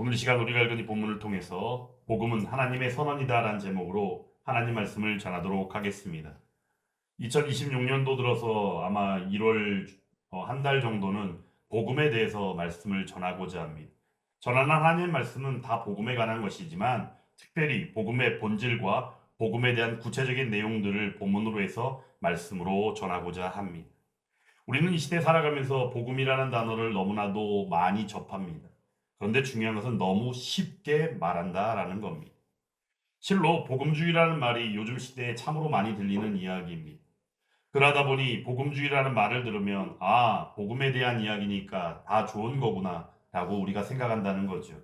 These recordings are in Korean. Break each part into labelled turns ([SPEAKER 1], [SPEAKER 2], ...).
[SPEAKER 1] 오늘 이 시간 우리가 읽은 이 본문을 통해서 복음은 하나님의 선언이다라는 제목으로 하나님 말씀을 전하도록 하겠습니다. 2026년도 들어서 아마 1월 한 달 정도는 복음에 대해서 말씀을 전하고자 합니다. 전하는 하나님의 말씀은 다 복음에 관한 것이지만 특별히 복음의 본질과 복음에 대한 구체적인 내용들을 본문으로 해서 말씀으로 전하고자 합니다. 우리는 이 시대에 살아가면서 복음이라는 단어를 너무나도 많이 접합니다. 그런데 중요한 것은 너무 쉽게 말한다라는 겁니다. 실로 복음주의라는 말이 요즘 시대에 참으로 많이 들리는 이야기입니다. 그러다 보니 복음주의라는 말을 들으면 복음에 대한 이야기니까 다 좋은 거구나 라고 우리가 생각한다는 거죠.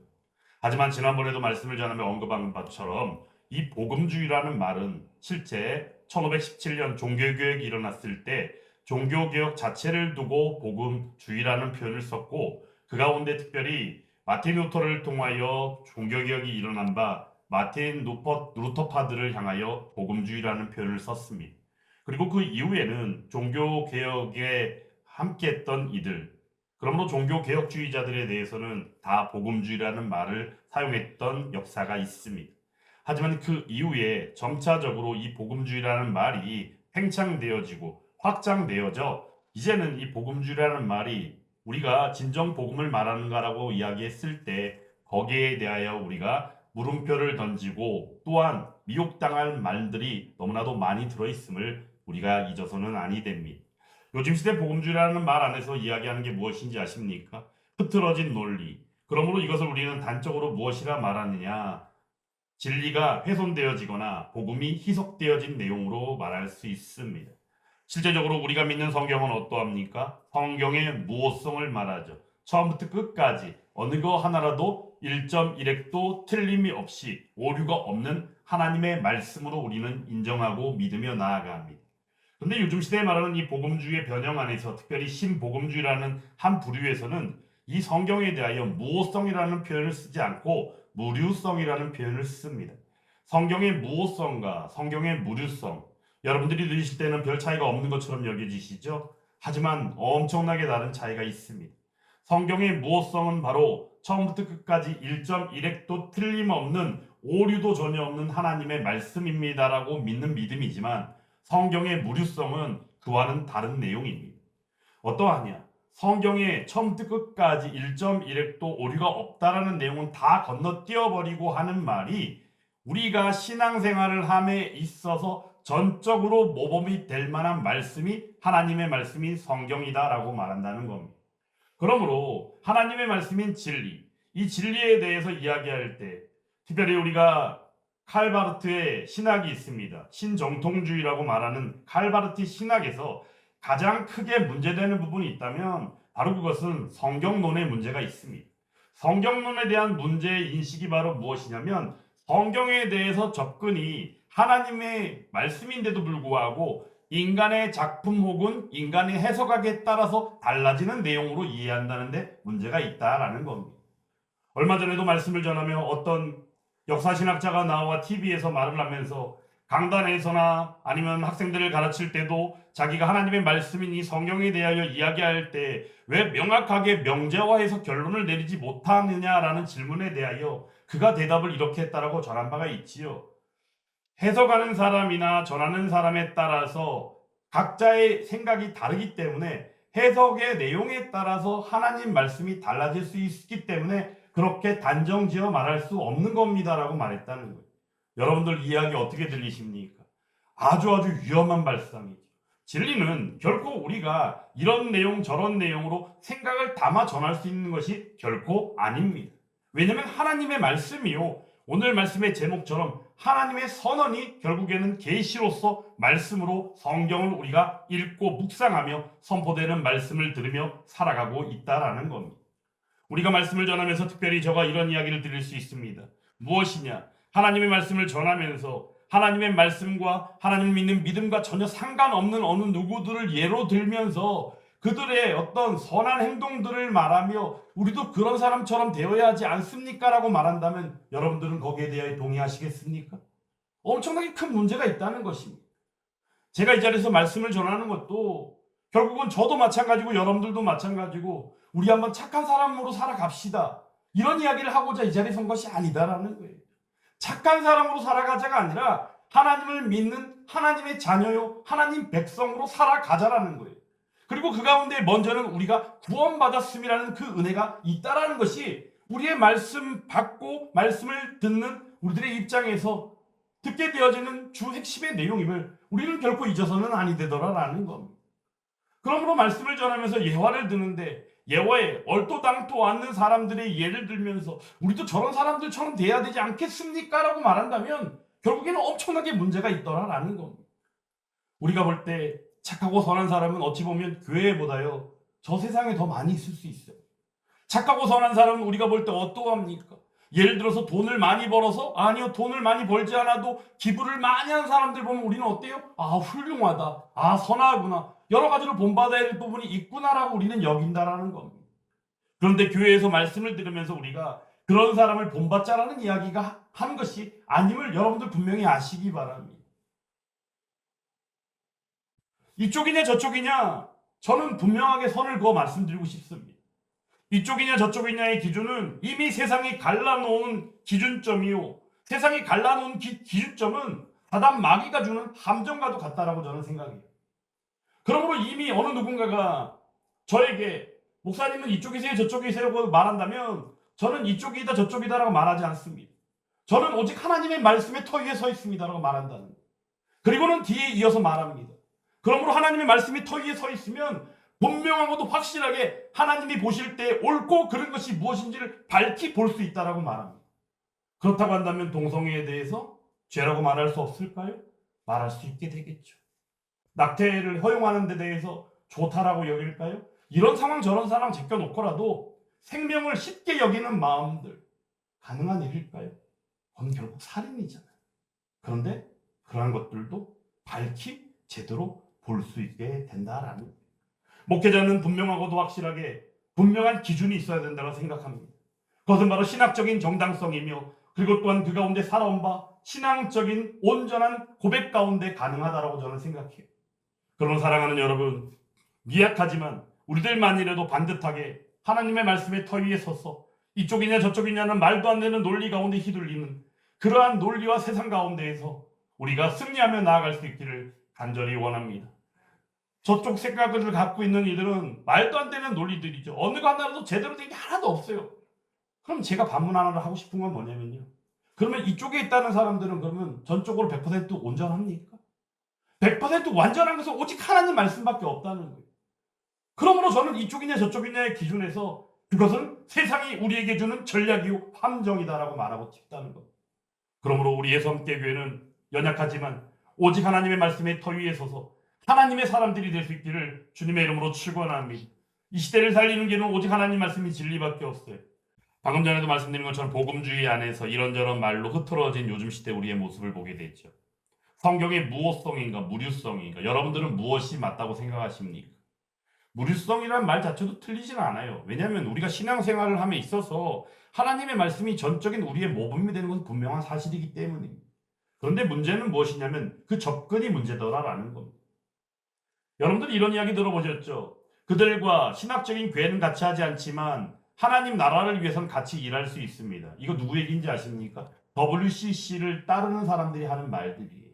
[SPEAKER 1] 하지만 지난번에도 말씀을 전하며 언급한 것처럼 이 복음주의라는 말은 실제 1517년 종교개혁이 일어났을 때 종교개혁 자체를 두고 복음주의라는 표현을 썼고 그 가운데 특별히 마틴 루터를 통하여 종교개혁이 일어난 바 마틴 루터파들을 향하여 복음주의라는 표현을 썼습니다. 그리고 그 이후에는 종교개혁에 함께했던 이들, 그러므로 종교개혁주의자들에 대해서는 다 복음주의라는 말을 사용했던 역사가 있습니다. 하지만 그 이후에 점차적으로 이 복음주의라는 말이 팽창되어지고 확장되어져 이제는 이 복음주의라는 말이 우리가 진정 복음을 말하는가라고 이야기했을 때 거기에 대하여 우리가 물음표를 던지고 또한 미혹당할 말들이 너무나도 많이 들어있음을 우리가 잊어서는 아니 됩니다. 요즘 시대 복음주의라는 말 안에서 이야기하는 게 무엇인지 아십니까? 흐트러진 논리. 그러므로 이것을 우리는 단적으로 무엇이라 말하느냐? 진리가 훼손되어지거나 복음이 희석되어진 내용으로 말할 수 있습니다. 실제적으로 우리가 믿는 성경은 어떠합니까? 성경의 무오성을 말하죠. 처음부터 끝까지 어느 거 하나라도 1.1핵도 틀림이 없이 오류가 없는 하나님의 말씀으로 우리는 인정하고 믿으며 나아갑니다. 그런데 요즘 시대에 말하는 이 복음주의의 변형 안에서 특별히 신복음주의라는 한 부류에서는 이 성경에 대하여 무오성이라는 표현을 쓰지 않고 무류성이라는 표현을 씁니다. 성경의 무오성과 성경의 무류성, 여러분들이 들으실 때는 별 차이가 없는 것처럼 여겨지시죠? 하지만 엄청나게 다른 차이가 있습니다. 성경의 무오성은 바로 처음부터 끝까지 1.1핵도 틀림없는 오류도 전혀 없는 하나님의 말씀입니다라고 믿는 믿음이지만 성경의 무류성은 그와는 다른 내용입니다. 어떠하냐? 성경에 처음부터 끝까지 1.1핵도 오류가 없다라는 내용은 다 건너뛰어버리고 하는 말이 우리가 신앙생활을 함에 있어서 전적으로 모범이 될 만한 말씀이 하나님의 말씀인 성경이다라고 말한다는 겁니다. 그러므로 하나님의 말씀인 진리, 이 진리에 대해서 이야기할 때 특별히 우리가 칼바르트의 신학이 있습니다. 신정통주의라고 말하는 칼바르트 신학에서 가장 크게 문제되는 부분이 있다면 바로 그것은 성경론의 문제가 있습니다. 성경론에 대한 문제의 인식이 바로 무엇이냐면 성경에 대해서 접근이 하나님의 말씀인데도 불구하고 인간의 작품 혹은 인간의 해석학에 따라서 달라지는 내용으로 이해한다는데 문제가 있다라는 겁니다. 얼마 전에도 말씀을 전하며 어떤 역사신학자가 나와 TV에서 말을 하면서 강단에서나 아니면 학생들을 가르칠 때도 자기가 하나님의 말씀인 이 성경에 대하여 이야기할 때 왜 명확하게 명제화해서 결론을 내리지 못하느냐라는 질문에 대하여 그가 대답을 이렇게 했다라고 전한 바가 있지요. 해석하는 사람이나 전하는 사람에 따라서 각자의 생각이 다르기 때문에 해석의 내용에 따라서 하나님 말씀이 달라질 수 있기 때문에 그렇게 단정지어 말할 수 없는 겁니다라고 말했다는 거예요. 여러분들 이야기 어떻게 들리십니까? 아주 위험한 발상이죠. 진리는 결코 우리가 이런 내용 저런 내용으로 생각을 담아 전할 수 있는 것이 결코 아닙니다. 왜냐하면 하나님의 말씀이요. 오늘 말씀의 제목처럼 하나님의 선언이 결국에는 계시로서 말씀으로 성경을 우리가 읽고 묵상하며 선포되는 말씀을 들으며 살아가고 있다라는 겁니다. 우리가 말씀을 전하면서 특별히 저가 이런 이야기를 드릴 수 있습니다. 무엇이냐? 하나님의 말씀을 전하면서 하나님의 말씀과 하나님을 믿는 믿음과 전혀 상관없는 어느 누구들을 예로 들면서 그들의 어떤 선한 행동들을 말하며 우리도 그런 사람처럼 되어야 하지 않습니까? 라고 말한다면 여러분들은 거기에 대해 동의하시겠습니까? 엄청나게 큰 문제가 있다는 것입니다. 제가 이 자리에서 말씀을 전하는 것도 결국은 저도 마찬가지고 여러분들도 마찬가지고 우리 한번 착한 사람으로 살아갑시다. 이런 이야기를 하고자 이 자리에 선 것이 아니다라는 거예요. 착한 사람으로 살아가자가 아니라 하나님을 믿는 하나님의 자녀요, 하나님 백성으로 살아가자라는 거예요. 그리고 그 가운데 먼저는 우리가 구원받았음이라는 그 은혜가 있다라는 것이 우리의 말씀 받고 말씀을 듣는 우리들의 입장에서 듣게 되어지는 주 핵심의 내용임을 우리는 결코 잊어서는 아니 되더라라는 겁니다. 그러므로 말씀을 전하면서 예화를 드는데 예화에 얼토당토 않는 사람들의 예를 들면서 우리도 저런 사람들처럼 돼야 되지 않겠습니까? 라고 말한다면 결국에는 엄청나게 문제가 있더라라는 겁니다. 우리가 볼 때 착하고 선한 사람은 어찌 보면 교회보다요 저 세상에 더 많이 있을 수 있어요. 착하고 선한 사람은 우리가 볼 때 어떠합니까? 예를 들어서 돈을 많이 벌어서 아니요 돈을 많이 벌지 않아도 기부를 많이 한 사람들 보면 우리는 어때요? 아 훌륭하다. 아 선하구나. 여러 가지로 본받아야 될 부분이 있구나라고 우리는 여긴다라는 겁니다. 그런데 교회에서 말씀을 들으면서 우리가 그런 사람을 본받자라는 이야기가 한 것이 아님을 여러분들 분명히 아시기 바랍니다. 이쪽이냐 저쪽이냐 저는 분명하게 선을 그어 말씀드리고 싶습니다. 이쪽이냐 저쪽이냐의 기준은 이미 세상이 갈라놓은 기준점이요. 세상이 갈라놓은 기준점은 사단 마귀가 주는 함정과도 같다라고 저는 생각해요. 그러므로 이미 어느 누군가가 저에게 목사님은 이쪽이세요 저쪽이세요라고 말한다면 저는 이쪽이다 저쪽이다라고 말하지 않습니다. 저는 오직 하나님의 말씀의 터 위에 서 있습니다라고 말한다는 거예요. 그리고는 뒤에 이어서 말합니다. 그러므로 하나님의 말씀이 터 위에 서 있으면 분명하고도 확실하게 하나님이 보실 때 옳고 그른 것이 무엇인지를 밝히 볼 수 있다라고 말합니다. 그렇다고 한다면 동성애에 대해서 죄라고 말할 수 없을까요? 말할 수 있게 되겠죠. 낙태를 허용하는 데 대해서 좋다라고 여길까요? 이런 상황 저런 상황 제껴놓고라도 생명을 쉽게 여기는 마음들 가능한 일일까요? 그건 결국 살인이잖아요. 그런데 그러한 것들도 밝히 제대로 볼 수 있게 된다라는 거예요. 목회자는 분명하고도 확실하게 분명한 기준이 있어야 된다고 생각합니다. 그것은 바로 신학적인 정당성이며 그리고 또한 그 가운데 살아온 바 신앙적인 온전한 고백 가운데 가능하다라고 저는 생각해요. 그러면 사랑하는 여러분, 미약하지만 우리들만이라도 반듯하게 하나님의 말씀의 터 위에 서서 이쪽이냐 저쪽이냐는 말도 안 되는 논리 가운데 휘둘리는 그러한 논리와 세상 가운데에서 우리가 승리하며 나아갈 수 있기를 간절히 원합니다. 저쪽 생각을 갖고 있는 이들은 말도 안 되는 논리들이죠. 어느 거 하나라도 제대로 된 게 하나도 없어요. 그럼 제가 반문 하나를 하고 싶은 건 뭐냐면요. 그러면 이쪽에 있다는 사람들은 그러면 전적으로 100% 온전합니까? 100% 완전한 것은 오직 하나님 말씀밖에 없다는 거예요. 그러므로 저는 이쪽이냐 저쪽이냐의 기준에서 그것은 세상이 우리에게 주는 전략이요 함정이다라고 말하고 싶다는 것. 그러므로 우리 예수함께교회는 연약하지만 오직 하나님의 말씀의 터 위에 서서 하나님의 사람들이 될 수 있기를 주님의 이름으로 축원합니다. 이 시대를 살리는 길은 오직 하나님 말씀이 진리밖에 없어요. 방금 전에도 말씀드린 것처럼 복음주의 안에서 이런저런 말로 흐트러진 요즘 시대 우리의 모습을 보게 됐죠. 성경의 무호성인가 무류성인가 여러분들은 무엇이 맞다고 생각하십니까? 무류성이라는 말 자체도 틀리지는 않아요. 왜냐하면 우리가 신앙생활을 함에 있어서 하나님의 말씀이 전적인 우리의 모범이 되는 것은 분명한 사실이기 때문입니다. 그런데 문제는 무엇이냐면 그 접근이 문제더라라는 겁니다. 여러분들 이런 이야기 들어보셨죠? 그들과 신학적인 괴는 같이 하지 않지만 하나님 나라를 위해서는 같이 일할 수 있습니다. 이거 누구 얘기인지 아십니까? WCC를 따르는 사람들이 하는 말들이에요.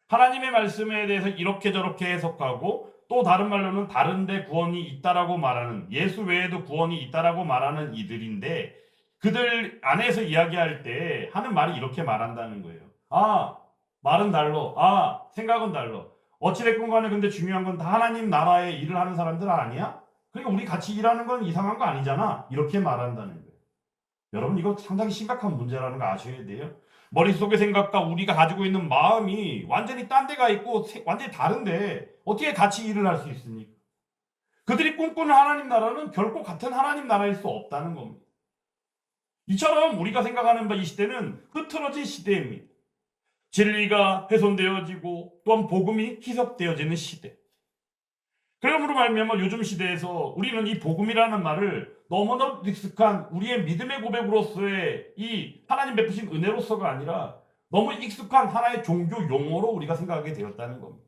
[SPEAKER 1] 하나님의 말씀에 대해서 이렇게 저렇게 해석하고 또 다른 말로는 다른데 구원이 있다라고 말하는 예수 외에도 구원이 있다라고 말하는 이들인데 그들 안에서 이야기할 때 하는 말이 이렇게 말한다는 거예요. 아 말은 달러. 아 생각은 달러. 어찌됐건 간에 근데 중요한 건 다 하나님 나라의 일을 하는 사람들 아니야? 그러니까 우리 같이 일하는 건 이상한 거 아니잖아. 이렇게 말한다는 거예요. 여러분 이거 상당히 심각한 문제라는 거 아셔야 돼요. 머릿속의 생각과 우리가 가지고 있는 마음이 완전히 딴 데가 있고 완전히 다른데 어떻게 같이 일을 할 수 있습니까? 그들이 꿈꾸는 하나님 나라는 결코 같은 하나님 나라일 수 없다는 겁니다. 이처럼 우리가 생각하는 바 이 시대는 흐트러진 시대입니다. 진리가 훼손되어지고 또한 복음이 희석되어지는 시대. 그러므로 말미암아 요즘 시대에서 우리는 이 복음이라는 말을 너무나 익숙한 우리의 믿음의 고백으로서의 이 하나님 베푸신 은혜로서가 아니라 너무 익숙한 하나의 종교 용어로 우리가 생각하게 되었다는 겁니다.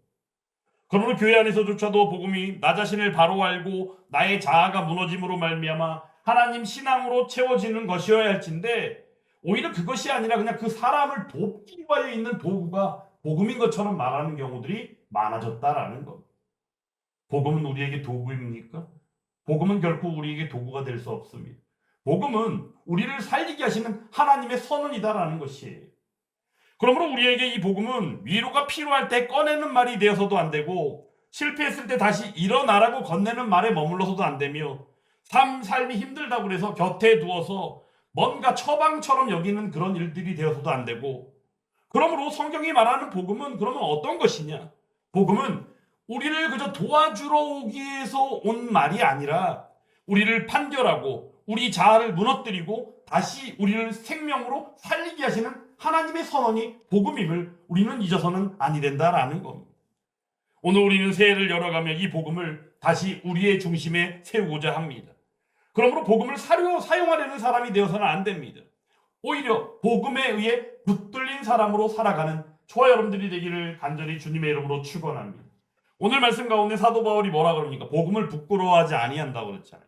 [SPEAKER 1] 그러므로 교회 안에서조차도 복음이 나 자신을 바로 알고 나의 자아가 무너짐으로 말미암아 하나님 신앙으로 채워지는 것이어야 할진데 오히려 그것이 아니라 그냥 그 사람을 돕기 위하여 있는 도구가 복음인 것처럼 말하는 경우들이 많아졌다라는 겁니다. 복음은 우리에게 도구입니까? 복음은 결코 우리에게 도구가 될 수 없습니다. 복음은 우리를 살리게 하시는 하나님의 선언이다라는 것이에요. 그러므로 우리에게 이 복음은 위로가 필요할 때 꺼내는 말이 되어서도 안 되고 실패했을 때 다시 일어나라고 건네는 말에 머물러서도 안 되며 삶이 힘들다고 그래서 곁에 두어서 뭔가 처방처럼 여기는 그런 일들이 되어서도 안 되고 그러므로 성경이 말하는 복음은 그러면 어떤 것이냐? 복음은 우리를 그저 도와주러 오기 위해서 온 말이 아니라 우리를 판결하고 우리 자아를 무너뜨리고 다시 우리를 생명으로 살리게 하시는 하나님의 선언이 복음임을 우리는 잊어서는 아니 된다라는 겁니다. 오늘 우리는 새해를 열어가며 이 복음을 다시 우리의 중심에 세우고자 합니다. 그러므로 복음을 사용하려는 사람이 되어서는 안 됩니다. 오히려 복음에 의해 붙들린 사람으로 살아가는 저와 여러분들이 되기를 간절히 주님의 이름으로 축원합니다. 오늘 말씀 가운데 사도 바울이 뭐라 그럽니까? 복음을 부끄러워하지 아니한다고 그랬잖아요.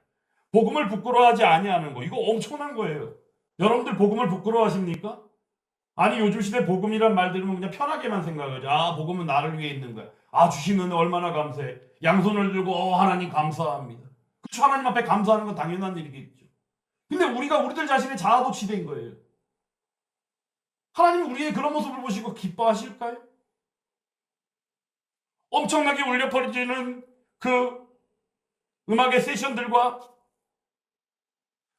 [SPEAKER 1] 복음을 부끄러워하지 아니하는 거, 이거 엄청난 거예요. 여러분들 복음을 부끄러워하십니까? 아니 요즘 시대 복음이란 말 들으면 그냥 편하게만 생각하죠. 아 복음은 나를 위해 있는 거야. 아 주신 은혜 얼마나 감사해. 양손을 들고 하나님 감사합니다. 그렇죠. 하나님 앞에 감사하는 건 당연한 일이겠죠. 근데 우리가 우리들 자신의 자아도취된 거예요. 하나님은 우리의 그런 모습을 보시고 기뻐하실까요? 엄청나게 울려 퍼지는 그 음악의 세션들과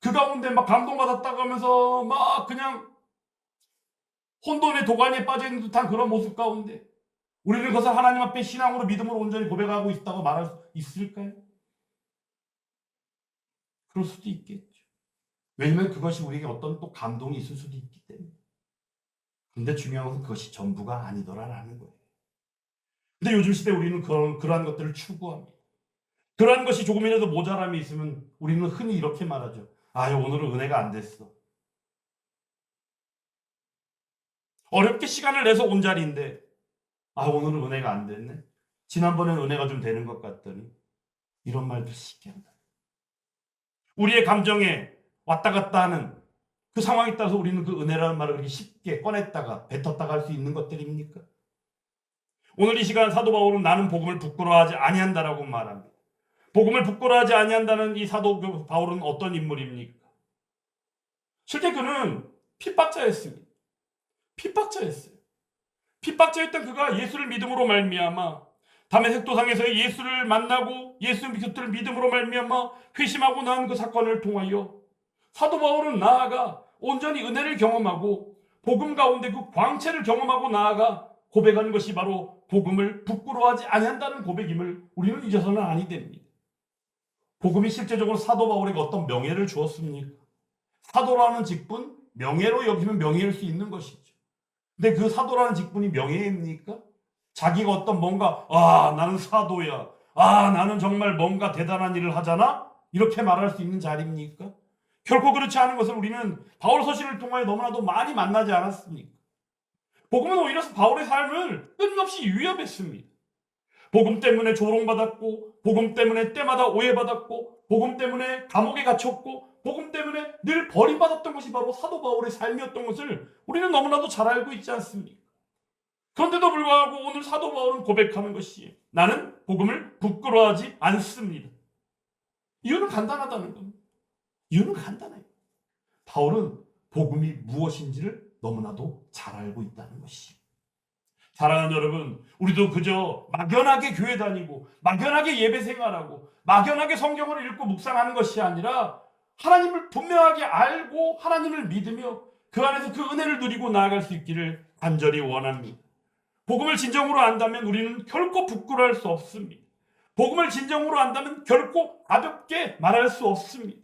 [SPEAKER 1] 그 가운데 막 감동받았다고 하면서 막 그냥 혼돈의 도가니에 빠져있는 듯한 그런 모습 가운데 우리는 그것을 하나님 앞에 신앙으로 믿음으로 온전히 고백하고 있다고 말할 수 있을까요? 그럴 수도 있겠죠. 왜냐면 그것이 우리에게 어떤 또 감동이 있을 수도 있기 때문에. 근데 중요한 것은 그것이 전부가 아니더라라는 거예요. 근데 요즘 시대에 우리는 그러한 것들을 추구합니다. 그러한 것이 조금이라도 모자람이 있으면 우리는 흔히 이렇게 말하죠. 아, 오늘은 은혜가 안 됐어. 어렵게 시간을 내서 온 자리인데 아, 오늘은 은혜가 안 됐네. 지난번엔 은혜가 좀 되는 것 같더니 이런 말들 쉽게 한다. 우리의 감정에 왔다 갔다 하는 그 상황에 따라서 우리는 그 은혜라는 말을 그렇게 쉽게 꺼냈다가 뱉었다가 할 수 있는 것들입니까? 오늘 이 시간 사도 바울은 나는 복음을 부끄러워하지 아니한다라고 말합니다. 복음을 부끄러워하지 아니한다는 이 사도 바울은 어떤 인물입니까? 실제 그는 핍박자였습니다. 핍박자였어요. 핍박자였던 그가 예수를 믿음으로 말미암아 다메섹 도상에서 예수를 만나고 예수 그리스도를 믿음으로 말미암아 회심하고 난 그 사건을 통하여 사도 바울은 나아가 온전히 은혜를 경험하고 복음 가운데 그 광채를 경험하고 나아가 고백하는 것이 바로 복음을 부끄러워하지 아니한다는 고백임을 우리는 잊어서는 아니 됩니다. 복음이 실제적으로 사도 바울에게 어떤 명예를 주었습니까? 사도라는 직분, 명예로 여기면 명예일 수 있는 것이죠. 근데 그 사도라는 직분이 명예입니까? 자기가 어떤 뭔가 나는 사도야. 나는 정말 뭔가 대단한 일을 하잖아? 이렇게 말할 수 있는 자리입니까? 결코 그렇지 않은 것을 우리는 바울 서신을 통하여 너무나도 많이 만나지 않았습니까? 복음은 오히려 바울의 삶을 끊임없이 위협했습니다. 복음 때문에 조롱받았고 복음 때문에 때마다 오해받았고 복음 때문에 감옥에 갇혔고 복음 때문에 늘 버림받았던 것이 바로 사도 바울의 삶이었던 것을 우리는 너무나도 잘 알고 있지 않습니까? 그런데도 불구하고 오늘 사도 바울은 고백하는 것이 나는 복음을 부끄러워하지 않습니다. 이유는 간단하다는 겁니다. 이유는 간단해요. 바울은 복음이 무엇인지를 너무나도 잘 알고 있다는 것이. 사랑하는 여러분, 우리도 그저 막연하게 교회 다니고 막연하게 예배 생활하고 막연하게 성경을 읽고 묵상하는 것이 아니라 하나님을 분명하게 알고 하나님을 믿으며 그 안에서 그 은혜를 누리고 나아갈 수 있기를 간절히 원합니다. 복음을 진정으로 안다면 우리는 결코 부끄러워할 수 없습니다. 복음을 진정으로 안다면 결코 가볍게 말할 수 없습니다.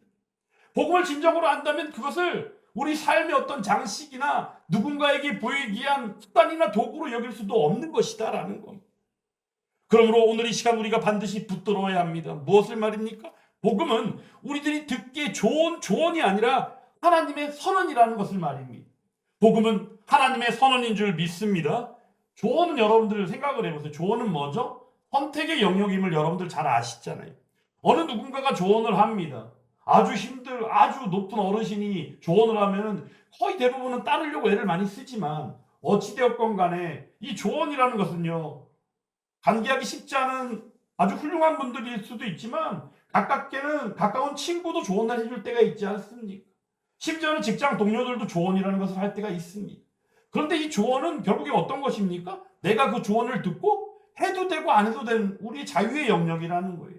[SPEAKER 1] 복음을 진정으로 안다면 그것을 우리 삶의 어떤 장식이나 누군가에게 보이기 위한 습관이나 도구로 여길 수도 없는 것이다라는 겁니다. 그러므로 오늘 이 시간 우리가 반드시 붙들어야 합니다. 무엇을 말입니까? 복음은 우리들이 듣기에 좋은 조언이 아니라 하나님의 선언이라는 것을 말입니다. 복음은 하나님의 선언인 줄 믿습니다. 조언은 여러분들 생각을 해보세요. 조언은 뭐죠? 선택의 영역임을 여러분들 잘 아시잖아요. 어느 누군가가 조언을 합니다. 아주 높은 어르신이 조언을 하면은 거의 대부분은 따르려고 애를 많이 쓰지만 어찌되었건 간에 이 조언이라는 것은요, 관계하기 쉽지 않은 아주 훌륭한 분들일 수도 있지만 가깝게는 가까운 친구도 조언을 해줄 때가 있지 않습니까? 심지어는 직장 동료들도 조언이라는 것을 할 때가 있습니다. 그런데 이 조언은 결국에 어떤 것입니까? 내가 그 조언을 듣고 해도 되고 안 해도 되는 우리의 자유의 영역이라는 거예요.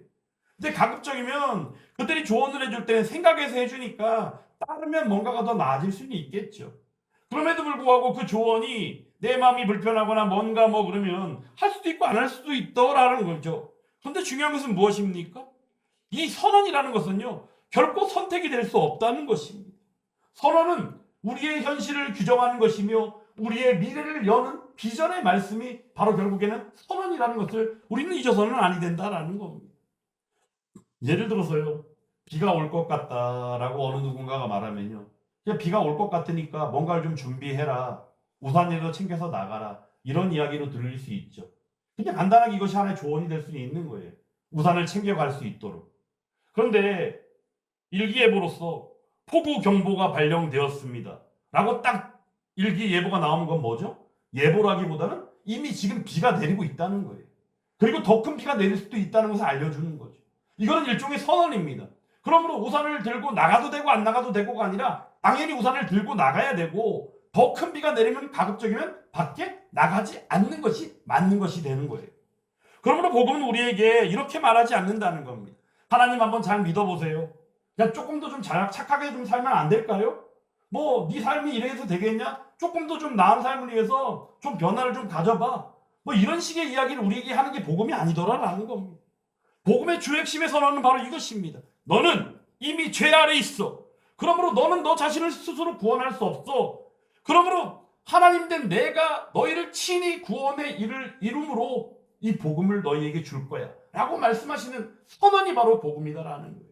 [SPEAKER 1] 근데 가급적이면 그들이 조언을 해줄 때는 생각해서 해주니까 따르면 뭔가가 더 나아질 수는 있겠죠. 그럼에도 불구하고 그 조언이 내 마음이 불편하거나 뭔가 뭐 그러면 할 수도 있고 안 할 수도 있더라는 거죠. 그런데 중요한 것은 무엇입니까? 이 선언이라는 것은요, 결코 선택이 될 수 없다는 것입니다. 선언은 우리의 현실을 규정하는 것이며 우리의 미래를 여는 비전의 말씀이 바로 결국에는 선언이라는 것을 우리는 잊어서는 아니 된다라는 겁니다. 예를 들어서요, 비가 올 것 같다라고 어느 누군가가 말하면요, 그냥 비가 올 것 같으니까 뭔가를 좀 준비해라, 우산이라도 챙겨서 나가라, 이런 이야기로 들릴 수 있죠. 그냥 간단하게 이것이 하나의 조언이 될 수는 있는 거예요. 우산을 챙겨갈 수 있도록. 그런데 일기예보로서 폭우 경보가 발령되었습니다 라고 딱 일기예보가 나오는 건 뭐죠? 예보라기보다는 이미 지금 비가 내리고 있다는 거예요. 그리고 더 큰 비가 내릴 수도 있다는 것을 알려주는 거죠. 이거는 일종의 선언입니다. 그러므로 우산을 들고 나가도 되고 안 나가도 되고가 아니라 당연히 우산을 들고 나가야 되고 더 큰 비가 내리면 가급적이면 밖에 나가지 않는 것이 맞는 것이 되는 거예요. 그러므로 복음은 우리에게 이렇게 말하지 않는다는 겁니다. 하나님 한번 잘 믿어보세요. 그냥 조금 더 좀 착하게 좀 살면 안 될까요? 뭐 네 삶이 이래서 되겠냐? 조금 더 좀 나은 삶을 위해서 좀 변화를 좀 가져봐. 뭐 이런 식의 이야기를 우리에게 하는 게 복음이 아니더라라는 겁니다. 복음의 주 핵심의 선언은 바로 이것입니다. 너는 이미 죄 아래 있어. 그러므로 너는 너 자신을 스스로 구원할 수 없어. 그러므로 하나님 된 내가 너희를 친히 구원의 일을 이름으로 이 복음을 너희에게 줄 거야 라고 말씀하시는 선언이 바로 복음이다라는 거예요.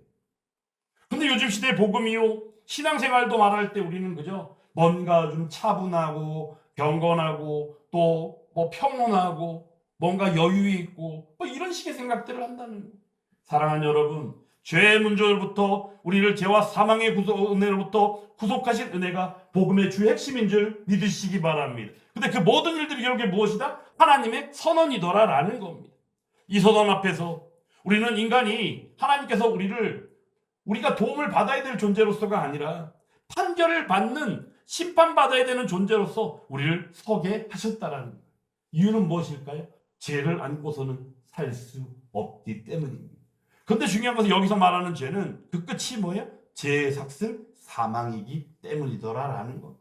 [SPEAKER 1] 근데 요즘 시대의 복음이요, 신앙생활도 말할 때 우리는 그죠, 뭔가 좀 차분하고 경건하고 또 뭐 평온하고 뭔가 여유 있고 뭐 이런 식의 생각들을 한다는 거예요. 사랑하는 여러분, 죄의 문제로부터 우리를 죄와 사망의 은혜로부터 구속하신 은혜가 복음의 주 핵심인 줄 믿으시기 바랍니다. 근데 그 모든 일들이 결국에 무엇이다? 하나님의 선언이더라라는 겁니다. 이 선언 앞에서 우리는 인간이 하나님께서 우리가 도움을 받아야 될 존재로서가 아니라 판결을 받는 심판받아야 되는 존재로서 우리를 서게 하셨다라는 거예요. 이유는 무엇일까요? 죄를 안고서는 살 수 없기 때문입니다. 그런데 중요한 것은 여기서 말하는 죄는 그 끝이 뭐예요? 죄의 삭슬 사망이기 때문이더라라는 것.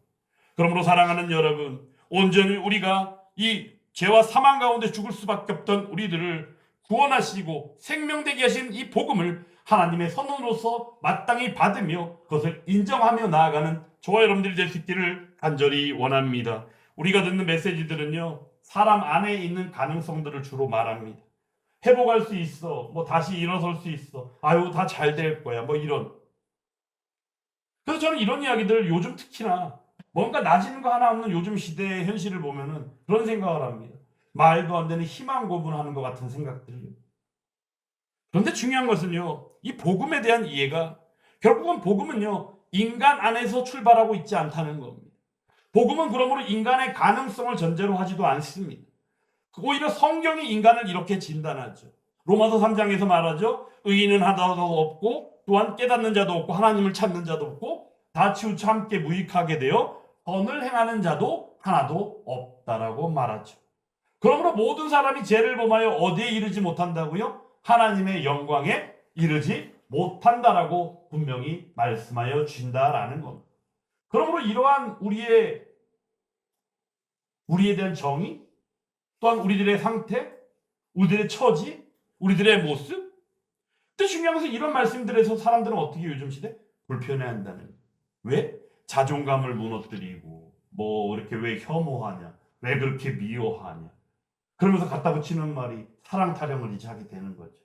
[SPEAKER 1] 그러므로 사랑하는 여러분, 온전히 우리가 이 죄와 사망 가운데 죽을 수밖에 없던 우리들을 구원하시고 생명되게 하신 이 복음을 하나님의 선언으로서 마땅히 받으며 그것을 인정하며 나아가는 저와 여러분들이 될 수 있기를 간절히 원합니다. 우리가 듣는 메시지들은요, 사람 안에 있는 가능성들을 주로 말합니다. 회복할 수 있어, 뭐 다시 일어설 수 있어, 아유 다 잘 될 거야, 뭐 이런. 그래서 저는 이런 이야기들 요즘 특히나 뭔가 나아지는 거 하나 없는 요즘 시대의 현실을 보면은 그런 생각을 합니다. 말도 안 되는 희망 고문하는 것 같은 생각들이요. 그런데 중요한 것은요, 이 복음에 대한 이해가 결국은 복음은요, 인간 안에서 출발하고 있지 않다는 겁니다. 복음은 그러므로 인간의 가능성을 전제로 하지도 않습니다. 오히려 성경이 인간을 이렇게 진단하죠. 로마서 3장에서 말하죠. 의인은 하나도 없고 또한 깨닫는 자도 없고 하나님을 찾는 자도 없고 다 치우쳐 함께 무익하게 되어 선을 행하는 자도 하나도 없다라고 말하죠. 그러므로 모든 사람이 죄를 범하여 어디에 이르지 못한다고요? 하나님의 영광에 이르지 못한다라고 분명히 말씀하여 주신다라는 겁니다. 그러므로 이러한 우리에 대한 정의, 또한 우리들의 상태, 우리들의 처지, 우리들의 모습. 근데 중요한 것은 이런 말씀들에서 사람들은 어떻게 요즘 시대 불편해한다는 거예요. 왜? 자존감을 무너뜨리고 뭐 이렇게 왜 혐오하냐, 왜 그렇게 미워하냐, 그러면서 갖다 붙이는 말이 사랑 타령을 이제 하게 되는 거죠.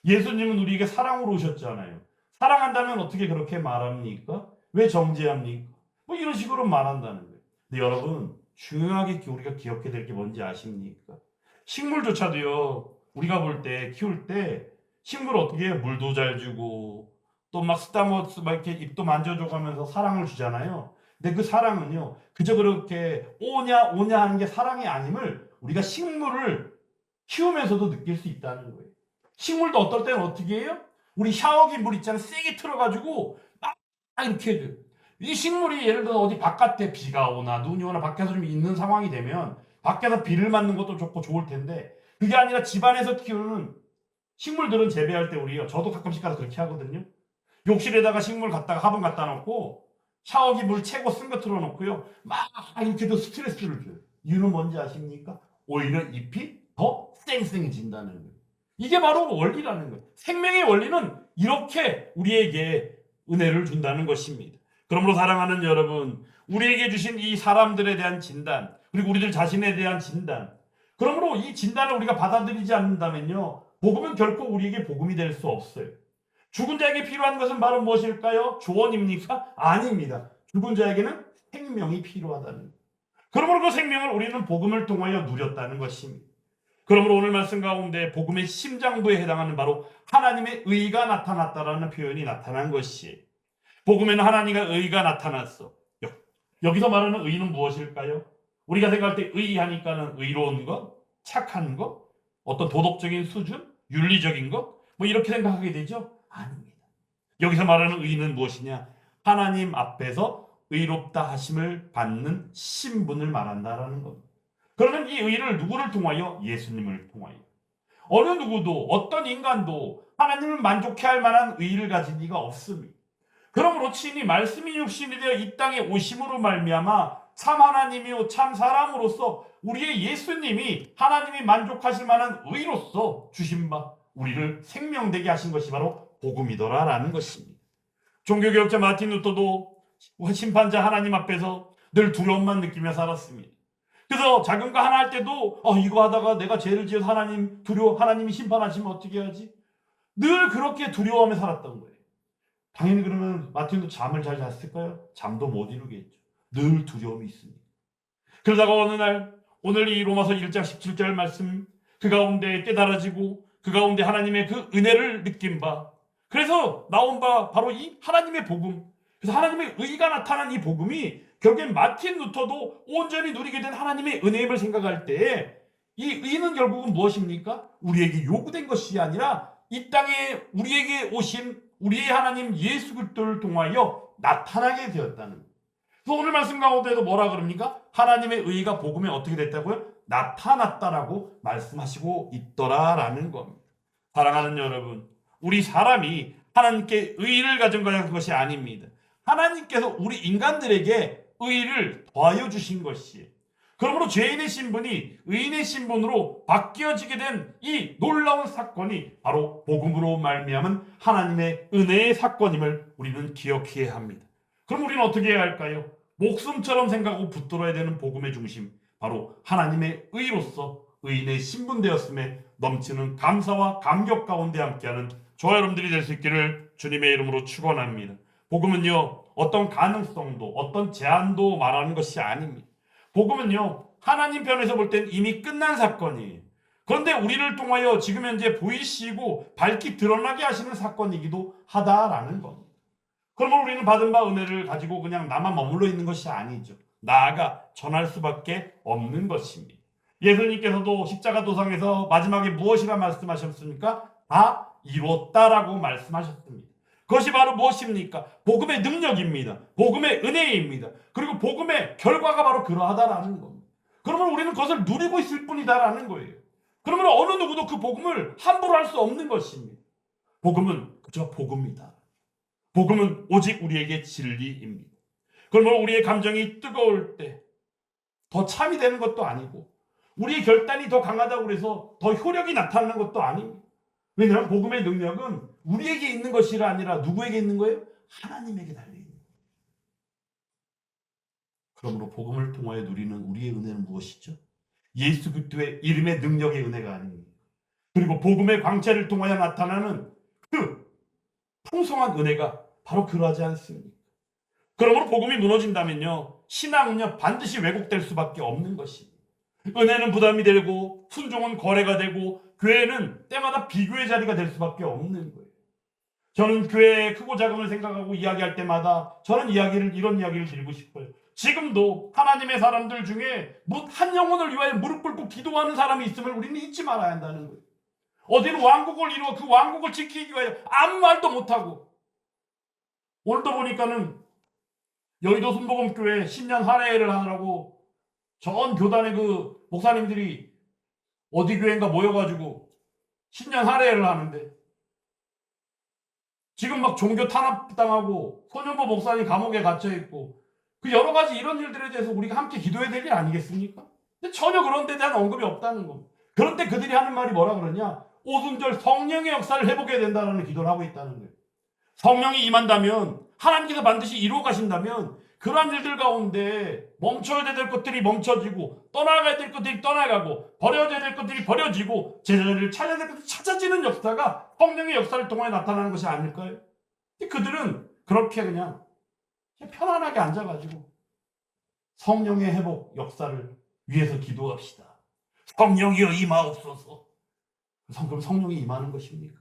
[SPEAKER 1] 예수님은 우리에게 사랑으로 오셨잖아요. 사랑한다면 어떻게 그렇게 말합니까? 왜 정죄합니까? 뭐 이런 식으로 말한다는 거예요. 근데 여러분, 중요하게 우리가 기억해야 될 게 뭔지 아십니까? 식물조차도요, 우리가 볼 때, 키울 때 식물 어떻게 해요? 물도 잘 주고 또 막 쓰다못스 막 이렇게 입도 만져줘가면서 사랑을 주잖아요. 근데 그 사랑은요, 그저 그렇게 오냐 오냐 하는 게 사랑이 아님을 우리가 식물을 키우면서도 느낄 수 있다는 거예요. 식물도 어떨 때는 어떻게 해요? 우리 샤워기 물 있잖아요. 세게 틀어가지고 막 이렇게 해줘요. 이 식물이 예를 들어 어디 바깥에 비가 오나 눈이 오나 밖에서 좀 있는 상황이 되면 밖에서 비를 맞는 것도 좋고 좋을 텐데, 그게 아니라 집안에서 키우는 식물들은 재배할 때 우리요, 저도 가끔씩 가서 그렇게 하거든요. 욕실에다가 식물 갖다가 화분 갖다 놓고 샤워기 물 채고 쓴 거 틀어놓고요, 막 이렇게도 스트레스를 줘요. 이유는 뭔지 아십니까? 오히려 잎이 더 쌩쌩해진다는 거예요. 이게 바로 원리라는 거예요. 생명의 원리는 이렇게 우리에게 은혜를 준다는 것입니다. 그러므로 사랑하는 여러분, 우리에게 주신 이 사람들에 대한 진단, 그리고 우리들 자신에 대한 진단, 그러므로 이 진단을 우리가 받아들이지 않는다면요, 복음은 결코 우리에게 복음이 될 수 없어요. 죽은 자에게 필요한 것은 바로 무엇일까요? 조언입니까? 아닙니다. 죽은 자에게는 생명이 필요하다는 거예요. 그러므로 그 생명을 우리는 복음을 통하여 누렸다는 것입니다. 그러므로 오늘 말씀 가운데 복음의 심장부에 해당하는 바로 하나님의 의가 나타났다라는 표현이 나타난 것이, 복음에는 하나님의 의가 나타났어. 여기서 말하는 의는 무엇일까요? 우리가 생각할 때 의하니까는 의로운 것, 착한 것, 어떤 도덕적인 수준, 윤리적인 것, 뭐 이렇게 생각하게 되죠? 아닙니다. 여기서 말하는 의는 무엇이냐? 하나님 앞에서 의롭다 하심을 받는 신분을 말한다라는 겁니다. 그러면 이 의를 누구를 통하여? 예수님을 통하여. 어느 누구도, 어떤 인간도 하나님을 만족해 할 만한 의를 가진 이가 없습니다. 그러므로 친히 말씀이 육신이 되어 이 땅에 오심으로 말미암아 참 하나님이요 참 사람으로서 우리의 예수님이 하나님이 만족하실 만한 의로서 주신 바 우리를 생명되게 하신 것이 바로 복음이더라라는 것입니다. 종교개혁자 마틴 루터도 심판자 하나님 앞에서 늘 두려움만 느끼며 살았습니다. 그래서 작은 거 하나 할 때도 이거 하다가 내가 죄를 지어서 하나님 두려워, 하나님이 심판하시면 어떻게 하지? 늘 그렇게 두려워하며 살았던 거예요. 당연히 그러면 마틴도 잠을 잘 잤을까요? 잠도 못 이루겠죠. 늘 두려움이 있습니다. 그러다가 어느 날, 오늘 이 로마서 1장 17절 말씀, 그 가운데 깨달아지고 그 가운데 하나님의 그 은혜를 느낀 바, 그래서 나온 바 바로 이 하나님의 복음, 그래서 하나님의 의가 나타난 이 복음이 결국엔 마틴 루터도 온전히 누리게 된 하나님의 은혜임을 생각할 때에 이 의는 결국은 무엇입니까? 우리에게 요구된 것이 아니라 이 땅에 우리에게 오신 우리의 하나님 예수 그리스도를 통하여 나타나게 되었다는 거예요. 그래서 오늘 말씀 가운데도 뭐라 그럽니까? 하나님의 의가 복음에 어떻게 됐다고요? 나타났다라고 말씀하시고 있더라라는 겁니다. 사랑하는 여러분, 우리 사람이 하나님께 의를 가진 것이 아닙니다. 하나님께서 우리 인간들에게 의를 더하여 주신 것이에요. 그러므로 죄인의 신분이 의인의 신분으로 바뀌어지게 된 이 놀라운 사건이 바로 복음으로 말미암은 하나님의 은혜의 사건임을 우리는 기억해야 합니다. 그럼 우리는 어떻게 해야 할까요? 목숨처럼 생각하고 붙들어야 되는 복음의 중심, 바로 하나님의 의로서 의인의 신분되었음에 넘치는 감사와 감격 가운데 함께하는 저와 여러분들이 될 수 있기를 주님의 이름으로 축원합니다. 복음은요, 어떤 가능성도 어떤 제한도 말하는 것이 아닙니다. 복음은요, 하나님 편에서 볼 땐 이미 끝난 사건이에요. 그런데 우리를 통하여 지금 현재 보이시고 밝히 드러나게 하시는 사건이기도 하다라는 겁니다. 그러면 우리는 받은 바 은혜를 가지고 그냥 나만 머물러 있는 것이 아니죠. 나아가 전할 수밖에 없는 것입니다. 예수님께서도 십자가 도상에서 마지막에 무엇이라 말씀하셨습니까? 다 이뤘다라고 말씀하셨습니다. 그것이 바로 무엇입니까? 복음의 능력입니다. 복음의 은혜입니다. 그리고 복음의 결과가 바로 그러하다라는 겁니다. 그러면 우리는 그것을 누리고 있을 뿐이다라는 거예요. 그러면 어느 누구도 그 복음을 함부로 할 수 없는 것입니다. 복음은 그저 복음이다. 복음은 오직 우리에게 진리입니다. 그러면 우리의 감정이 뜨거울 때 더 참이 되는 것도 아니고 우리의 결단이 더 강하다고 해서 더 효력이 나타나는 것도 아닙니다. 왜냐하면 복음의 능력은 우리에게 있는 것이 아니라 누구에게 있는 거예요? 하나님에게 달려있는 거예요. 그러므로 복음을 통하여 누리는 우리의 은혜는 무엇이죠? 예수 그리스도의 이름의 능력의 은혜가 아닙니다. 그리고 복음의 광채를 통하여 나타나는 그 풍성한 은혜가 바로 그러하지 않습니까? 그러므로 복음이 무너진다면요, 신앙은요 반드시 왜곡될 수밖에 없는 것입니다. 은혜는 부담이 되고 순종은 거래가 되고 교회는 때마다 비교의 자리가 될 수밖에 없는 거예요. 저는 교회의 크고 작음을 생각하고 이야기할 때마다 저는 이런 이야기를 드리고 싶어요. 지금도 하나님의 사람들 중에 한 영혼을 위하여 무릎 꿇고 기도하는 사람이 있음을 우리는 잊지 말아야 한다는 거예요. 어디는 왕국을 이루어 그 왕국을 지키기 위하여 아무 말도 못하고, 오늘도 보니까는 여의도 순복음교회 신년 할애를 하느라고 전 교단의 그 목사님들이 어디 교회인가 모여가지고 신년 할애를 하는데, 지금 막 종교 탄압당하고 소년보 목사님 감옥에 갇혀있고, 그 여러 가지 이런 일들에 대해서 우리가 함께 기도해야 될 일 아니겠습니까? 근데 전혀 그런 데 대한 언급이 없다는 겁니다. 그런데 그들이 하는 말이 뭐라 그러냐? 오순절 성령의 역사를 해보게 된다는 기도를 하고 있다는 거예요. 성령이 임한다면, 하나님께서 반드시 이루어 가신다면 그러한 일들 가운데 멈춰야 될 것들이 멈춰지고, 떠나가야 될 것들이 떠나가고, 버려져야 될 것들이 버려지고, 제자리를 찾아야 될 것들이 찾아지는 역사가 성령의 역사를 통해 나타나는 것이 아닐까요? 그들은 그렇게 그냥 편안하게 앉아가지고 성령의 회복 역사를 위해서 기도합시다. 성령이여 임하옵소서. 그럼 성령이 임하는 것입니까?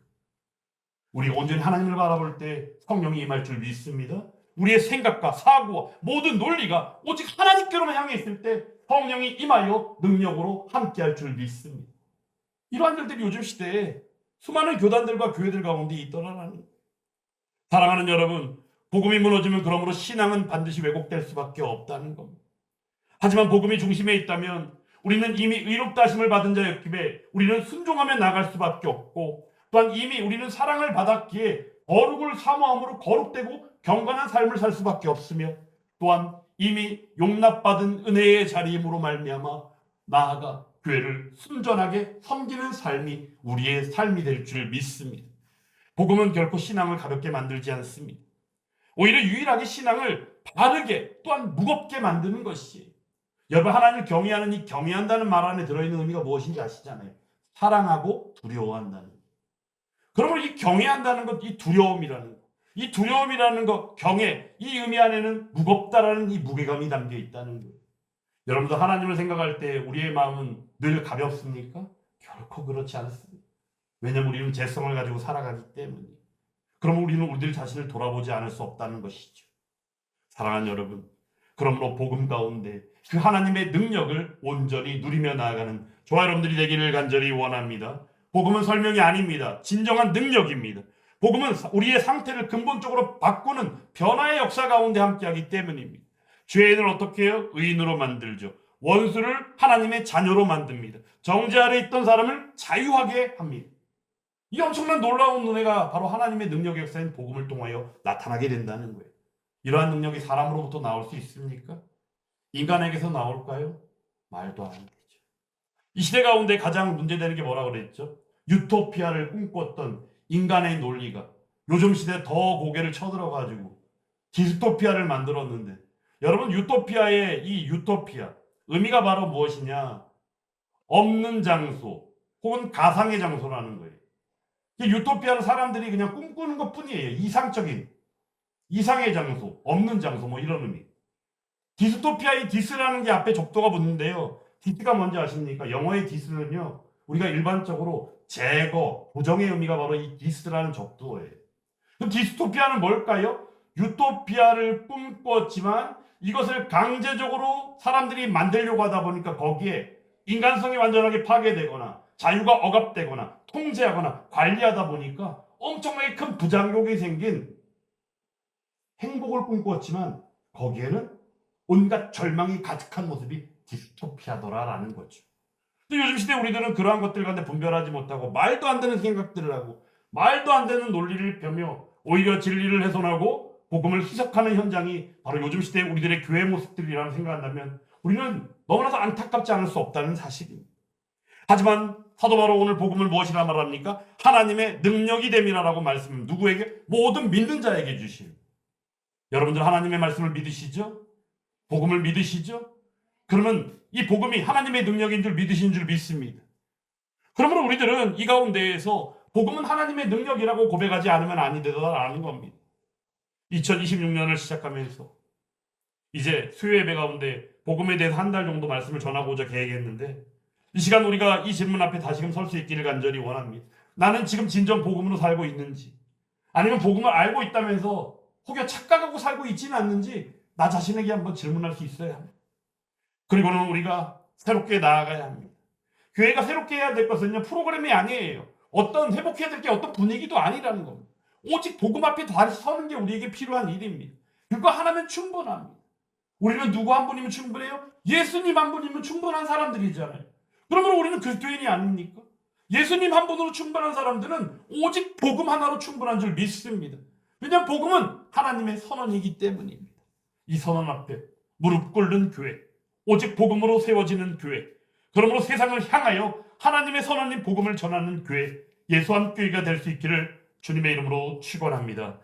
[SPEAKER 1] 우리가 온전히 하나님을 바라볼 때 성령이 임할 줄 믿습니다. 우리의 생각과 사고와 모든 논리가 오직 하나님께로만 향해 있을 때 성령이 임하여 능력으로 함께할 줄 믿습니다. 이러한 일들이 요즘 시대에 수많은 교단들과 교회들 가운데 있더라라는 거예요. 사랑하는 여러분, 복음이 무너지면 그러므로 신앙은 반드시 왜곡될 수밖에 없다는 겁니다. 하지만 복음이 중심에 있다면 우리는 이미 의롭다 하심을 받은 자였기에 우리는 순종하며 나갈 수밖에 없고, 또한 이미 우리는 사랑을 받았기에 거룩을 사모함으로 거룩되고 경건한 삶을 살 수밖에 없으며, 또한 이미 용납받은 은혜의 자리임으로 말미암아 나아가 교회를 순전하게 섬기는 삶이 우리의 삶이 될 줄 믿습니다. 복음은 결코 신앙을 가볍게 만들지 않습니다. 오히려 유일하게 신앙을 바르게 또한 무겁게 만드는 것이, 여러분, 하나님을 경외하는 이 경외한다는 말 안에 들어있는 의미가 무엇인지 아시잖아요. 사랑하고 두려워한다는 것. 그러면 이 경외한다는 것, 이 두려움이라는 것, 이 두려움이라는 것, 경외, 이 의미 안에는 무겁다라는 이 무게감이 담겨 있다는 거예요. 여러분도 하나님을 생각할 때 우리의 마음은 늘 가볍습니까? 결코 그렇지 않습니다. 왜냐하면 우리는 죄성을 가지고 살아가기 때문이에요. 그러면 우리는 우리들 자신을 돌아보지 않을 수 없다는 것이죠. 사랑하는 여러분, 그러므로 복음 가운데 그 하나님의 능력을 온전히 누리며 나아가는 저와 여러분들이 되기를 간절히 원합니다. 복음은 설명이 아닙니다. 진정한 능력입니다. 복음은 우리의 상태를 근본적으로 바꾸는 변화의 역사 가운데 함께하기 때문입니다. 죄인을 어떻게 해요? 의인으로 만들죠. 원수를 하나님의 자녀로 만듭니다. 정죄 아래 있던 사람을 자유하게 합니다. 이 엄청난 놀라운 은혜가 바로 하나님의 능력의 역사인 복음을 통하여 나타나게 된다는 거예요. 이러한 능력이 사람으로부터 나올 수 있습니까? 인간에게서 나올까요? 말도 안 되죠. 이 시대 가운데 가장 문제되는 게 뭐라고 그랬죠? 유토피아를 꿈꿨던 인간의 논리가 요즘 시대에 더 고개를 쳐들어가지고 디스토피아를 만들었는데, 여러분, 유토피아의 이 유토피아 의미가 바로 무엇이냐? 없는 장소 혹은 가상의 장소라는 거예요. 유토피아는 사람들이 그냥 꿈꾸는 것 뿐이에요. 이상적인, 이상의 장소, 없는 장소, 뭐 이런 의미. 디스토피아의 디스라는 게 앞에 접두가 붙는데요. 디스가 뭔지 아십니까? 영어의 디스는요, 우리가 일반적으로 제거, 부정의 의미가 바로 이 디스라는 접두어예요. 그럼 디스토피아는 뭘까요? 유토피아를 꿈꿨지만 이것을 강제적으로 사람들이 만들려고 하다 보니까 거기에 인간성이 완전하게 파괴되거나 자유가 억압되거나 통제하거나 관리하다 보니까 엄청나게 큰 부작용이 생긴 행복을 꿈꿨지만 거기에는 온갖 절망이 가득한 모습이 디스토피아더라라는 거죠. 근데 요즘 시대 우리들은 그러한 것들 가운데 분별하지 못하고 말도 안 되는 생각들을 하고 말도 안 되는 논리를 펴며 오히려 진리를 훼손하고 복음을 희석하는 현장이 바로 요즘 시대의 우리들의 교회 모습들이라고 생각한다면 우리는 너무나도 안타깝지 않을 수 없다는 사실입니다. 하지만 사도 바로 오늘 복음을 무엇이라 말합니까? 하나님의 능력이 됨이라고 말씀은 누구에게? 모든 믿는 자에게 주시는. 여러분들 하나님의 말씀을 믿으시죠? 복음을 믿으시죠? 그러면 이 복음이 하나님의 능력인 줄 믿으신 줄 믿습니다. 그러므로 우리들은 이 가운데에서 복음은 하나님의 능력이라고 고백하지 않으면 아니 되더라라는 겁니다. 2026년을 시작하면서 이제 수요 예배 가운데 복음에 대해서 한 달 정도 말씀을 전하고자 계획했는데, 이 시간 우리가 이 질문 앞에 다시금 설 수 있기를 간절히 원합니다. 나는 지금 진정 복음으로 살고 있는지, 아니면 복음을 알고 있다면서 혹여 착각하고 살고 있지는 않는지 나 자신에게 한번 질문할 수 있어야 합니다. 그리고는 우리가 새롭게 나아가야 합니다. 교회가 새롭게 해야 될 것은요, 프로그램이 아니에요. 어떤 회복해야 될 게 어떤 분위기도 아니라는 겁니다. 오직 복음 앞에 다시 서는 게 우리에게 필요한 일입니다. 그거 하나면 충분합니다. 우리는 누구 한 분이면 충분해요? 예수님 한 분이면 충분한 사람들이잖아요. 그러면 우리는 그리스도인이 아닙니까? 예수님 한 분으로 충분한 사람들은 오직 복음 하나로 충분한 줄 믿습니다. 왜냐하면 복음은 하나님의 선언이기 때문입니다. 이 선언 앞에 무릎 꿇는 교회, 오직 복음으로 세워지는 교회, 그러므로 세상을 향하여 하나님의 선언인 복음을 전하는 교회, 예수함 교회가 될 수 있기를 주님의 이름으로 축원합니다.